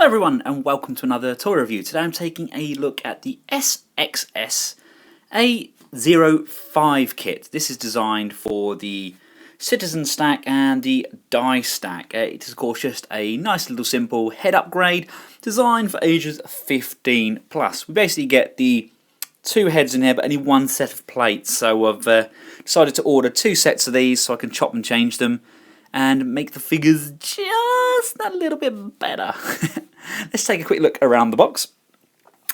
everyone and welcome to another toy review. Today I'm taking a look at the SXS A-05 kit. This is designed for the Citizen stack and the D.A.I stack. It is of course just a nice little simple head upgrade designed for ages 15 plus. We basically get the two heads in here but only one set of plates, so I've decided to order two sets of these so I can chop and change them and make the figures just a little bit better. Let's take a quick look around the box.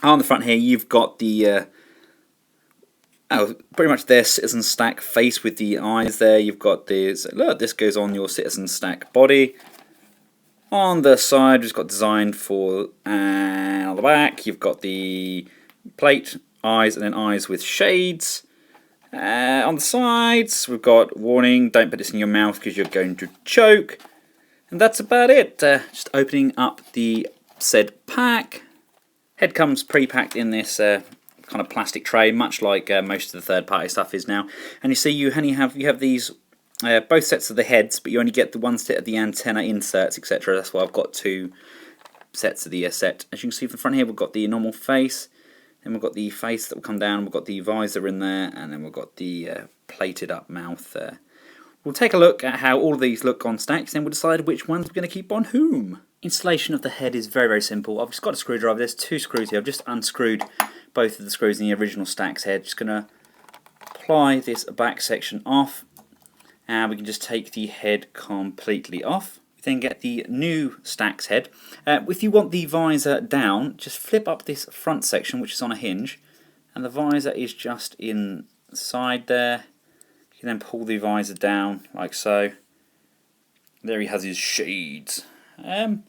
On the front here you've got the pretty much their Citizen stack face with the eyes there. You've got this, look, this goes on your Citizen stack body. On the side it's got designed for, and on the back you've got the plate, eyes, and then eyes with shades. On the sides we've got warning, don't put this in your mouth because you're going to choke. And that's about it. Just opening up the said pack. Head comes pre-packed in this kind of plastic tray, much like most of the third-party stuff is now. And you see you have these both sets of the heads, but you only get the one set of the antenna inserts, etc. That's why I've got two sets of the set. As you can see from the front here, we've got the normal face. Then we've got the face that will come down, we've got the visor in there, and then we've got the plated up mouth there. We'll take a look at how all of these look on stacks, then we'll decide which ones we're going to keep on whom. Installation of the head is very, very simple. I've just got a screwdriver, there's two screws here. I've just unscrewed both of the screws in the original stack's head. Just going to apply this back section off, and we can just take the head completely off. Then get the new stack's head. If you want the visor down, just flip up this front section which is on a hinge, and the visor is just inside there. You can then pull the visor down like so. There he has his shades. You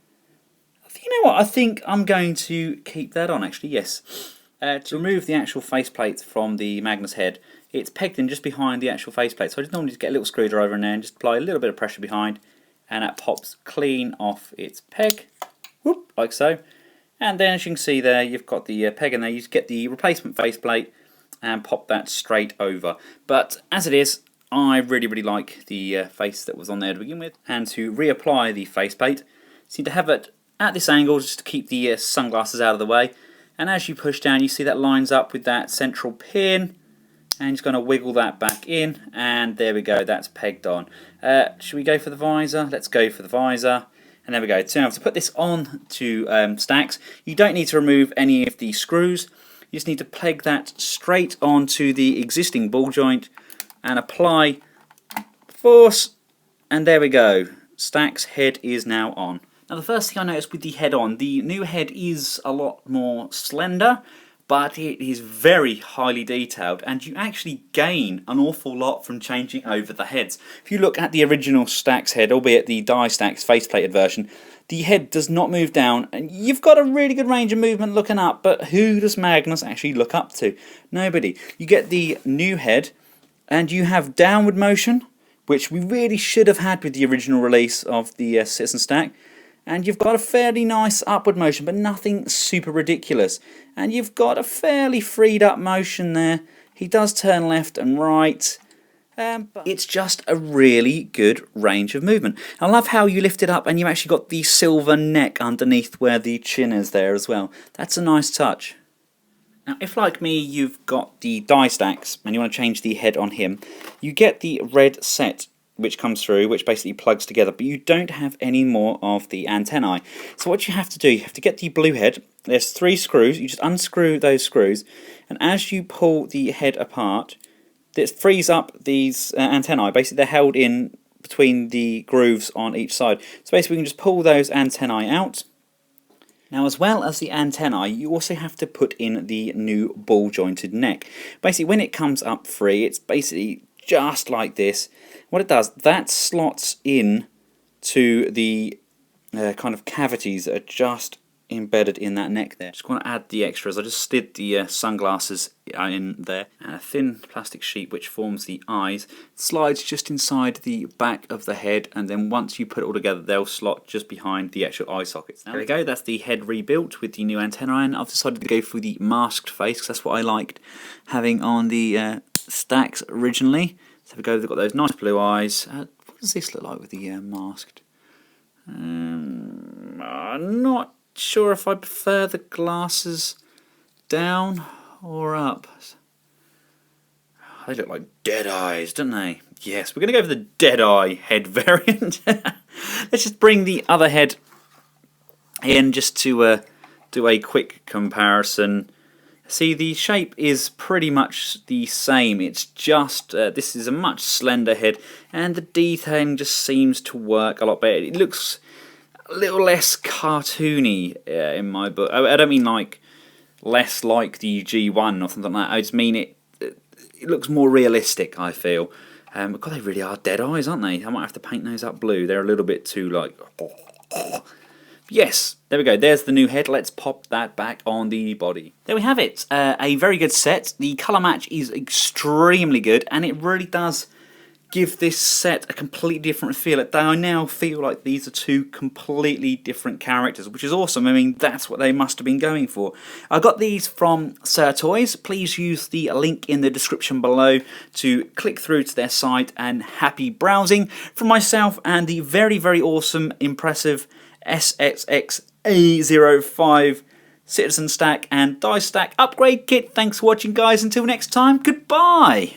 know what, I think I'm going to keep that on actually, yes. To remove the actual faceplate from the Magnus head, it's pegged in just behind the actual faceplate, so I just normally just get a little screwdriver in there and just apply a little bit of pressure behind, and that pops clean off its peg, whoop, like so. And then as you can see there, you've got the peg in there. You just get the replacement faceplate and pop that straight over. But as it is, I really like the face that was on there to begin with. And to reapply the faceplate, you need to have it at this angle just to keep the sunglasses out of the way. And as you push down, you see that lines up with that central pin. And just going to wiggle that back in, and there we go, that's pegged on. Should we go for the visor? Let's go for the visor. And there we go. So now to put this on to stacks, you don't need to remove any of the screws. You just need to peg that straight onto the existing ball joint and apply force, and there we go. Stack's head is now on. Now the first thing I noticed with the head on, the new head is a lot more slender, but it is very highly detailed, and you actually gain an awful lot from changing over the heads. If you look at the original stack's head, albeit the D.A.I stack's faceplated version, the head does not move down, and you've got a really good range of movement looking up, but who does Magnus actually look up to? Nobody. You get the new head, and you have downward motion, which we really should have had with the original release of the Citizen stack. And you've got a fairly nice upward motion, but nothing super ridiculous. And you've got a fairly freed up motion there. He does turn left and right. But it's just a really good range of movement. I love how you lift it up and you actually got the silver neck underneath where the chin is there as well. That's a nice touch. Now, if like me you've got the D.A.I stacks and you want to change the head on him, you get the red set which comes through, which basically plugs together, but you don't have any more of the antennae. So what you have to do, you have to get the blue head. There's three screws, you just unscrew those screws, and as you pull the head apart, this frees up these antennae. Basically they're held in between the grooves on each side. So basically we can just pull those antennae out. Now, as well as the antennae, you also have to put in the new ball jointed neck. Basically when it comes up free, it's basically just like this. What it does, that slots in to the kind of cavities that are just embedded in that neck there. Just want to add the extras. I just slid the sunglasses in there, and a thin plastic sheet which forms the eyes slides just inside the back of the head, and then once you put it all together they'll slot just behind the actual eye sockets. There we go, that's the head rebuilt with the new antenna, and I've decided to go for the masked face because that's what I liked having on the stacks originally. So we go, they've got those nice blue eyes. What does this look like with the masked? Not sure if I prefer the glasses down or up. They look like dead eyes, don't they? Yes, we're going to go for the Dead-Eye head variant. Let's just bring the other head in just to do a quick comparison. See, the shape is pretty much the same. It's just, this is a much slender head, and the detailing just seems to work a lot better. It looks a little less cartoony in my book. I don't mean like less like the G1 or something like that. I just mean it looks more realistic, I feel. God, they really are dead eyes, aren't they? I might have to paint those up blue. They're a little bit too like... Yes, there we go. There's the new head. Let's pop that back on the body. There we have it. A very good set. The colour match is extremely good, and it really does give this set a completely different feel. I now feel like these are two completely different characters, which is awesome. I mean, that's what they must have been going for. I got these from Sir Toys. Please use the link in the description below to click through to their site, and happy browsing from myself and the very, very awesome, impressive SXS A-05 Citizen Stack and Die Stack upgrade kit. Thanks for watching, guys. Until next time, goodbye.